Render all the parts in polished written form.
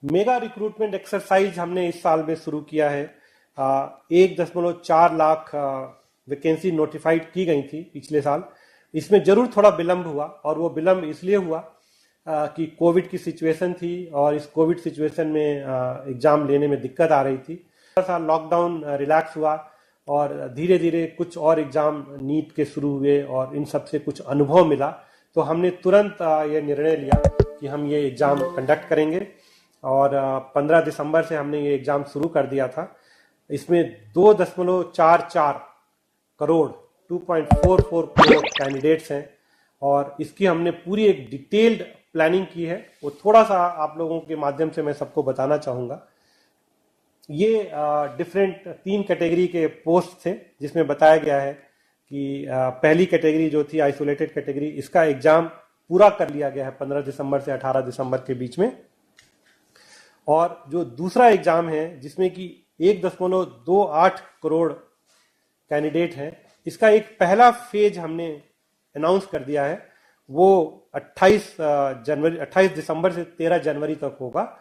Mega recruitment exercise हमने इस साल में शुरू किया है। 1.4 लाख वैकेंसी नोटिफाइड की गई थी पिछले साल। इसमें जरूर थोड़ा विलंब हुआ, और वो विलंब इसलिए हुआ कि कोविड की सिचुएशन थी, और इस कोविड सिचुएशन में एग्जाम लेने में दिक्कत आ रही थी। थोड़ा सा लॉकडाउन रिलैक्स हुआ और धीरे धीरे कुछ और एग्जाम नीट के शुरू हुए, और इन सब से कुछ अनुभव मिला, तो हमने तुरंत ये निर्णय लिया कि हम ये एग्जाम कंडक्ट करेंगे। और 15 दिसंबर से हमने ये एग्जाम शुरू कर दिया था। इसमें 2.44 करोड़ 2.44 करोड़ कैंडिडेट्स हैं, और इसकी हमने पूरी एक डिटेल्ड प्लानिंग की है। वो थोड़ा सा आप लोगों के माध्यम से मैं सबको बताना चाहूँगा। ये डिफरेंट 3 कैटेगरी के पोस्ट थे, जिसमें बताया गया है कि पहली कैटेगरी जो थी आइसोलेटेड कैटेगरी, इसका एग्जाम पूरा कर लिया गया है 15 दिसंबर से 18 दिसंबर के बीच में। और जो दूसरा एग्जाम है, जिसमें कि 1.28 करोड़ कैंडिडेट हैं, इसका एक पहला फेज हमने अनाउंस कर दिया है। वो 28 दिसंबर से 13 जनवरी तक होगा,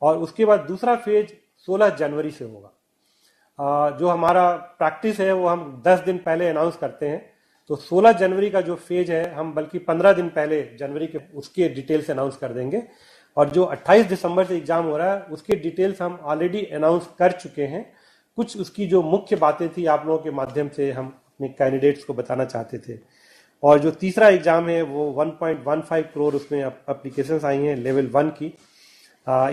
और उसके बाद दूसरा फेज 16 जनवरी से होगा। जो हमारा प्रैक्टिस है वो हम 10 दिन पहले अनाउंस करते हैं, तो 16 जनवरी का जो फेज है हम बल्कि 15 दिन पहले जनवरी के उसके डिटेल्स अनाउंस कर देंगे। और जो 28 दिसंबर से एग्जाम हो रहा है उसके डिटेल्स हम ऑलरेडी अनाउंस कर चुके हैं। कुछ उसकी जो मुख्य बातें थी आप लोगों के माध्यम से हम अपने कैंडिडेट्स को बताना चाहते थे। और जो तीसरा एग्जाम है वो 1.15 करोड़ उसमें एप्लीकेशंस आई हैं लेवल 1 की।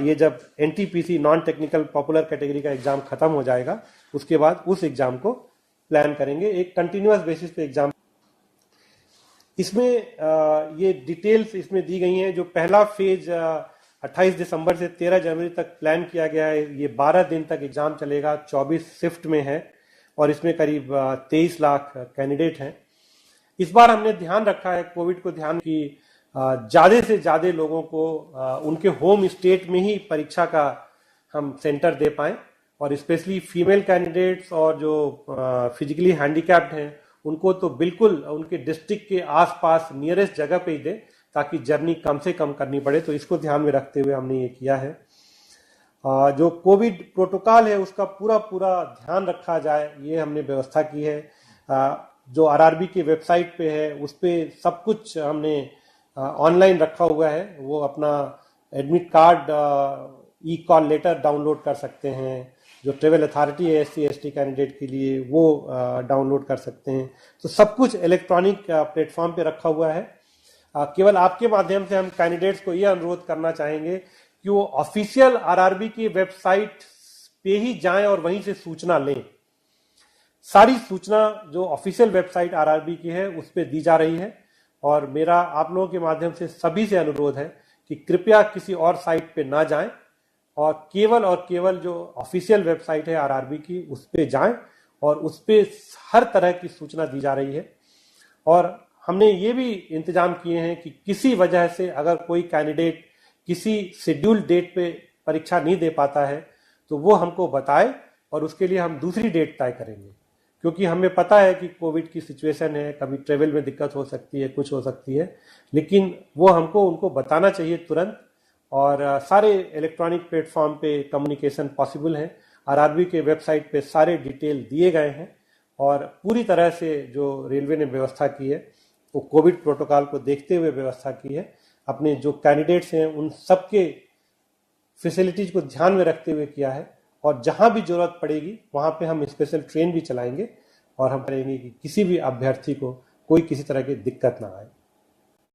ये जब NTPC non technical popular category का एग्जाम खत्म हो जाएगा, उसके बाद उस एग्जाम को प्लान करेंगे, एक कंटिन्यूअस बेसिस पे एग्जाम। इसमें ये डिटेल्स इसमें दी गई हैं। जो पहला फेज 28 दिसंबर से 13 जनवरी तक प्लान किया गया है, ये 12 दिन तक एग्जाम चलेगा, 24 शिफ्ट में है, और इसमें करीब 23 लाख कैंडिडेट हैं। इस बार हमने ध्यान रखा है, कोविड को ध्यान की ज्यादा से ज्यादा लोगों को उनके होम स्टेट में ही परीक्षा का हम सेंटर दे पाएं, और स्पेशली फीमेल कैंडिडेट्स और जो फिजिकली हैंडीकैप्ड हैं उनको तो बिल्कुल उनके डिस्ट्रिक्ट के आसपास नियरेस्ट जगह पे ही दे, ताकि जर्नी कम से कम करनी पड़े। तो इसको ध्यान में रखते हुए हमने ये किया है। जो कोविड प्रोटोकॉल है उसका पूरा ध्यान रखा जाए, ये हमने व्यवस्था की है। जो आरआरबी की वेबसाइट पे है उस पर सब कुछ हमने ऑनलाइन रखा हुआ है। वो अपना एडमिट कार्ड, ई कॉल लेटर डाउनलोड कर सकते हैं। जो ट्रेवल अथॉरिटी है एससी एसटी कैंडिडेट के लिए, वो डाउनलोड कर सकते हैं। तो सब कुछ इलेक्ट्रॉनिक प्लेटफॉर्म पे रखा हुआ है। केवल आपके माध्यम से हम कैंडिडेट्स को यह अनुरोध करना चाहेंगे कि वो ऑफिशियल आरआरबी की वेबसाइट पे ही जाएं और वहीं से सूचना लें। सारी सूचना जो ऑफिशियल वेबसाइट आरआरबी की है उस पर दी जा रही है, और मेरा आप लोगों के माध्यम से सभी से अनुरोध है कि कृपया किसी और साइट पे ना जाएं, और केवल जो ऑफिशियल वेबसाइट है आरआरबी की उस पे जाएं, और उस पे हर तरह की सूचना दी जा रही है। और हमने ये भी इंतजाम किए हैं कि किसी वजह से अगर कोई कैंडिडेट किसी शेड्यूल्ड डेट पे परीक्षा नहीं दे पाता है तो वो हमको बताए, और उसके लिए हम दूसरी डेट तय करेंगे। क्योंकि हमें पता है कि कोविड की सिचुएशन है, कभी ट्रेवल में दिक्कत हो सकती है, कुछ हो सकती है, लेकिन वो हमको उनको बताना चाहिए तुरंत। और सारे इलेक्ट्रॉनिक प्लेटफॉर्म पे कम्युनिकेशन पॉसिबल है। आरआरबी के वेबसाइट पे सारे डिटेल दिए गए हैं, और पूरी तरह से जो रेलवे ने व्यवस्था की है वो कोविड प्रोटोकॉल को देखते हुए व्यवस्था की है। अपने जो कैंडिडेट्स हैं उन सबके फैसिलिटीज को ध्यान में रखते हुए किया है, और जहां भी जरूरत पड़ेगी वहां पे हम स्पेशल ट्रेन भी चलाएंगे, और हम करेंगे कि किसी भी अभ्यर्थी को कोई किसी तरह की दिक्कत ना आए।